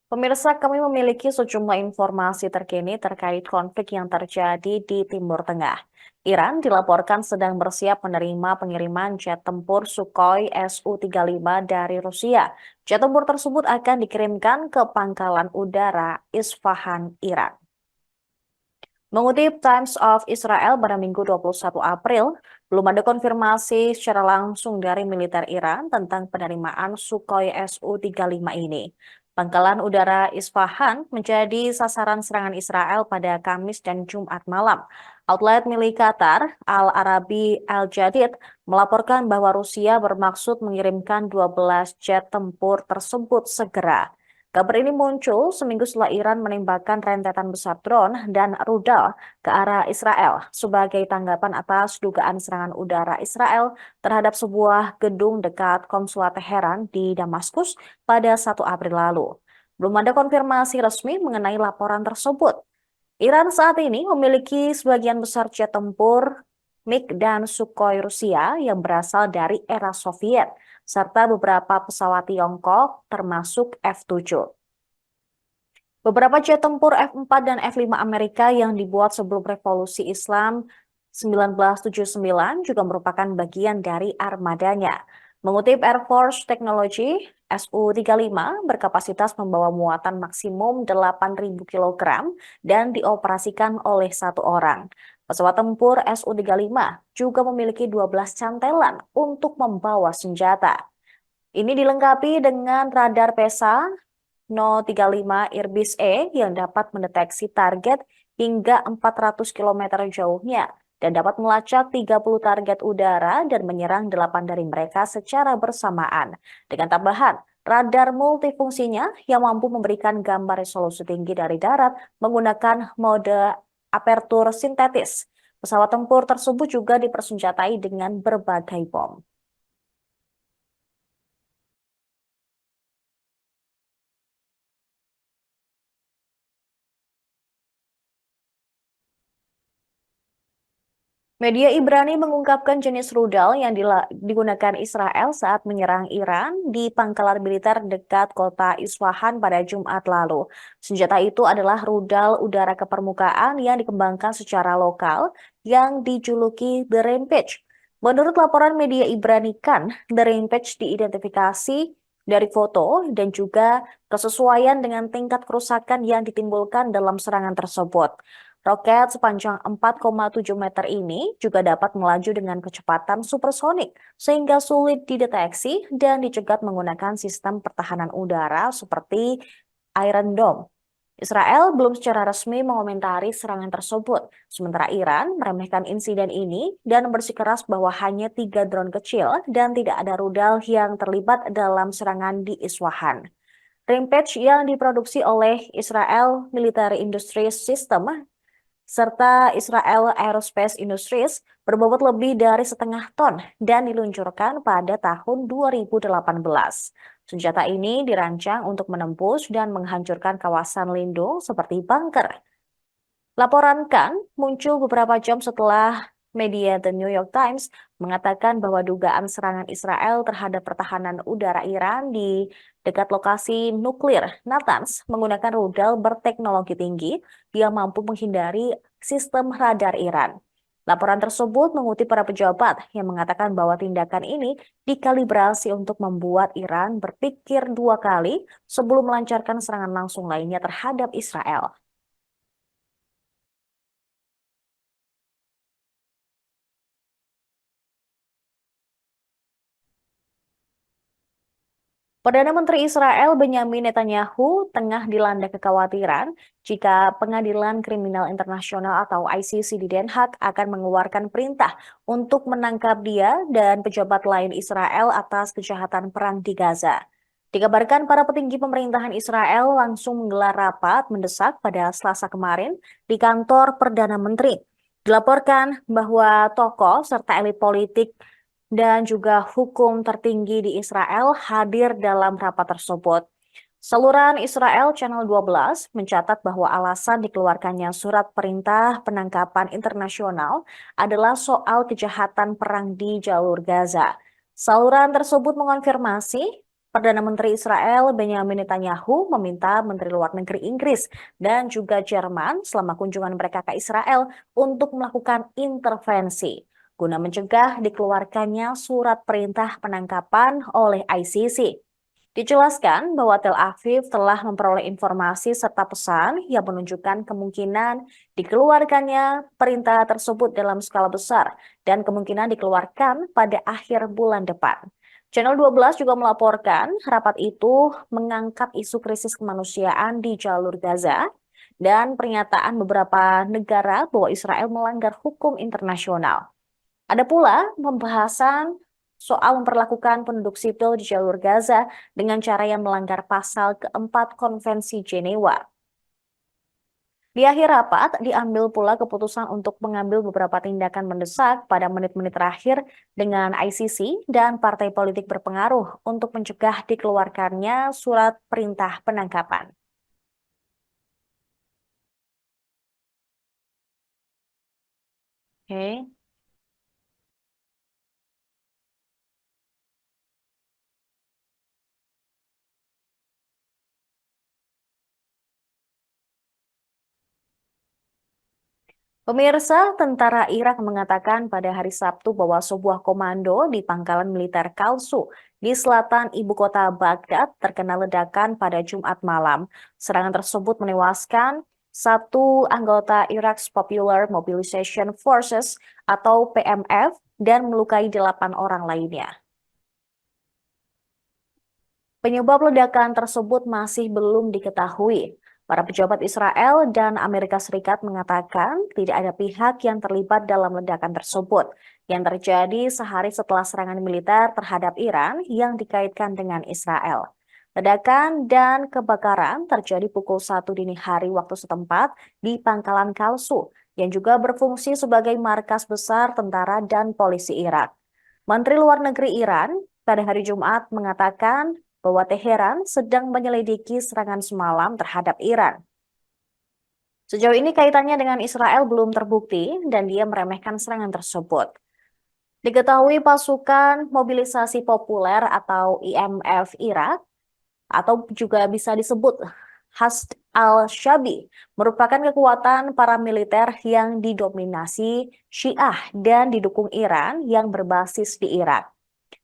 Pemirsa, kami memiliki sejumlah informasi terkini terkait konflik yang terjadi di Timur Tengah. Iran dilaporkan sedang bersiap menerima pengiriman jet tempur Sukhoi Su-35 dari Rusia. Jet tempur tersebut akan dikirimkan ke Pangkalan Udara Isfahan, Iran. Mengutip Times of Israel pada Minggu 21 April, belum ada konfirmasi secara langsung dari militer Iran tentang penerimaan Sukhoi Su-35 ini. Pangkalan Udara Isfahan menjadi sasaran serangan Israel pada Kamis dan Jumat malam. Outlet milik Qatar, Al-Arabi Al-Jadid, melaporkan bahwa Rusia bermaksud mengirimkan 12 jet tempur tersebut segera. Kabar ini muncul seminggu setelah Iran menembakkan rentetan besar drone dan rudal ke arah Israel sebagai tanggapan atas dugaan serangan udara Israel terhadap sebuah gedung dekat konsulat Teheran di Damaskus pada 1 April lalu. Belum ada konfirmasi resmi mengenai laporan tersebut. Iran saat ini memiliki sebagian besar jet tempur MiG dan Sukhoi Rusia yang berasal dari era Soviet, serta beberapa pesawat Tiongkok termasuk F-7. Beberapa jet tempur F-4 dan F-5 Amerika yang dibuat sebelum Revolusi Islam 1979 juga merupakan bagian dari armadanya. Mengutip Air Force Technology, Su-35 berkapasitas membawa muatan maksimum 8.000 kg dan dioperasikan oleh satu orang. Pesawat tempur Su-35 juga memiliki 12 cantelan untuk membawa senjata. Ini dilengkapi dengan radar PESA 035 Irbis E yang dapat mendeteksi target hingga 400 km jauhnya dan dapat melacak 30 target udara dan menyerang 8 dari mereka secara bersamaan. Dengan tambahan, radar multifungsinya yang mampu memberikan gambar resolusi tinggi dari darat menggunakan mode apertur sintetis. Pesawat tempur tersebut juga dipersenjatai dengan berbagai bom. Media Ibrani mengungkapkan jenis rudal yang digunakan Israel saat menyerang Iran di pangkalan militer dekat kota Isfahan pada Jumat lalu. Senjata itu adalah rudal udara ke permukaan yang dikembangkan secara lokal yang dijuluki The Rampage. Menurut laporan media Ibrani kan, The Rampage diidentifikasi dari foto dan juga kesesuaian dengan tingkat kerusakan yang ditimbulkan dalam serangan tersebut. Roket sepanjang 4,7 meter ini juga dapat melaju dengan kecepatan supersonik, sehingga sulit dideteksi dan dicegat menggunakan sistem pertahanan udara seperti Iron Dome. Israel belum secara resmi mengomentari serangan tersebut, sementara Iran meremehkan insiden ini dan bersikeras bahwa hanya 3 drone kecil dan tidak ada rudal yang terlibat dalam serangan di Iswahan. Rampage yang diproduksi oleh Israel Military Industries System serta Israel Aerospace Industries berbobot lebih dari 0,5 ton dan diluncurkan pada tahun 2018. Senjata ini dirancang untuk menembus dan menghancurkan kawasan lindung seperti bunker. Laporan kan muncul beberapa jam setelah media The New York Times mengatakan bahwa dugaan serangan Israel terhadap pertahanan udara Iran di dekat lokasi nuklir Natanz menggunakan rudal berteknologi tinggi yang mampu menghindari sistem radar Iran. Laporan tersebut mengutip para pejabat yang mengatakan bahwa tindakan ini dikalibrasi untuk membuat Iran berpikir 2 kali sebelum melancarkan serangan langsung lainnya terhadap Israel. Perdana Menteri Israel Benyamin Netanyahu tengah dilanda kekhawatiran jika Pengadilan Kriminal Internasional atau ICC di Den Haag akan mengeluarkan perintah untuk menangkap dia dan pejabat lain Israel atas kejahatan perang di Gaza. Dikabarkan para petinggi pemerintahan Israel langsung menggelar rapat mendesak pada Selasa kemarin di kantor Perdana Menteri. Dilaporkan bahwa tokoh serta elit politik dan juga hukum tertinggi di Israel hadir dalam rapat tersebut. Saluran Israel Channel 12 mencatat bahwa alasan dikeluarkannya surat perintah penangkapan internasional adalah soal kejahatan perang di jalur Gaza. Saluran tersebut mengonfirmasi Perdana Menteri Israel Benjamin Netanyahu meminta Menteri Luar Negeri Inggris dan juga Jerman selama kunjungan mereka ke Israel untuk melakukan intervensi guna mencegah dikeluarkannya surat perintah penangkapan oleh ICC. Dijelaskan bahwa Tel Aviv telah memperoleh informasi serta pesan yang menunjukkan kemungkinan dikeluarkannya perintah tersebut dalam skala besar dan kemungkinan dikeluarkan pada akhir bulan depan. Channel 12 juga melaporkan rapat itu mengangkat isu krisis kemanusiaan di jalur Gaza dan pernyataan beberapa negara bahwa Israel melanggar hukum internasional. Ada pula pembahasan soal memperlakukan penduduk sipil di jalur Gaza dengan cara yang melanggar pasal keempat Konvensi Jenewa. Di akhir rapat, diambil pula keputusan untuk mengambil beberapa tindakan mendesak pada menit-menit terakhir dengan ICC dan partai politik berpengaruh untuk mencegah dikeluarkannya surat perintah penangkapan. Oke. Pemirsa, tentara Irak mengatakan pada hari Sabtu bahwa sebuah komando di pangkalan militer Kalsu di selatan ibu kota Baghdad terkena ledakan pada Jumat malam. Serangan tersebut menewaskan satu anggota Iraq's Popular Mobilization Forces atau PMF dan melukai 8 orang lainnya. Penyebab ledakan tersebut masih belum diketahui. Para pejabat Israel dan Amerika Serikat mengatakan tidak ada pihak yang terlibat dalam ledakan tersebut yang terjadi sehari setelah serangan militer terhadap Iran yang dikaitkan dengan Israel. Ledakan dan kebakaran terjadi pukul 1 dini hari waktu setempat di Pangkalan Kalsu yang juga berfungsi sebagai markas besar tentara dan polisi Irak. Menteri Luar Negeri Iran pada hari Jumat mengatakan bahwa Teheran sedang menyelidiki serangan semalam terhadap Iran. Sejauh ini kaitannya dengan Israel belum terbukti dan dia meremehkan serangan tersebut. Diketahui pasukan mobilisasi populer atau IMF Irak atau juga bisa disebut Hashd al-Shabi merupakan kekuatan paramiliter yang didominasi Syiah dan didukung Iran yang berbasis di Irak.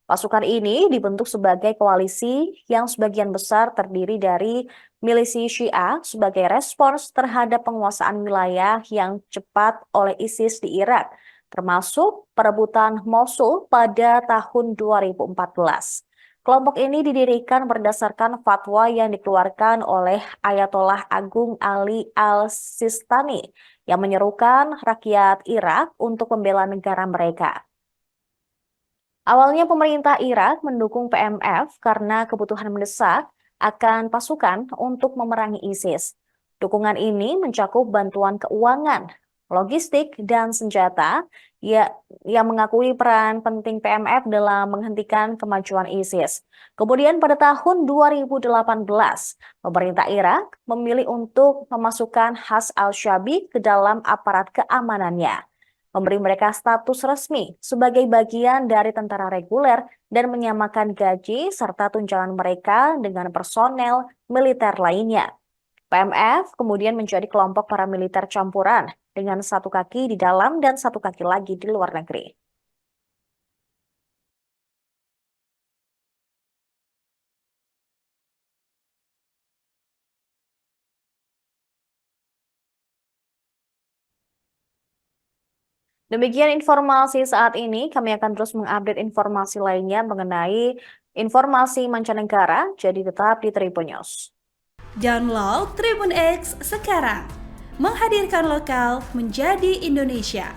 Pasukan ini dibentuk sebagai koalisi yang sebagian besar terdiri dari milisi Syiah sebagai respons terhadap penguasaan wilayah yang cepat oleh ISIS di Irak, termasuk perebutan Mosul pada tahun 2014. Kelompok ini didirikan berdasarkan fatwa yang dikeluarkan oleh Ayatollah Agung Ali al-Sistani yang menyerukan rakyat Irak untuk membela negara mereka. Awalnya pemerintah Irak mendukung PMF karena kebutuhan mendesak akan pasukan untuk memerangi ISIS. Dukungan ini mencakup bantuan keuangan, logistik, dan senjata yang mengakui peran penting PMF dalam menghentikan kemajuan ISIS. Kemudian pada tahun 2018, pemerintah Irak memilih untuk memasukkan Hashd al-Shabi ke dalam aparat keamanannya, memberi mereka status resmi sebagai bagian dari tentara reguler dan menyamakan gaji serta tunjangan mereka dengan personel militer lainnya. PMF kemudian menjadi kelompok paramiliter campuran dengan satu kaki di dalam dan satu kaki lagi di luar negeri. Demikian informasi saat ini, kami akan terus mengupdate informasi lainnya mengenai informasi mancanegara, jadi tetap di Tribun News. Download Tribun X sekarang, menghadirkan lokal menjadi Indonesia.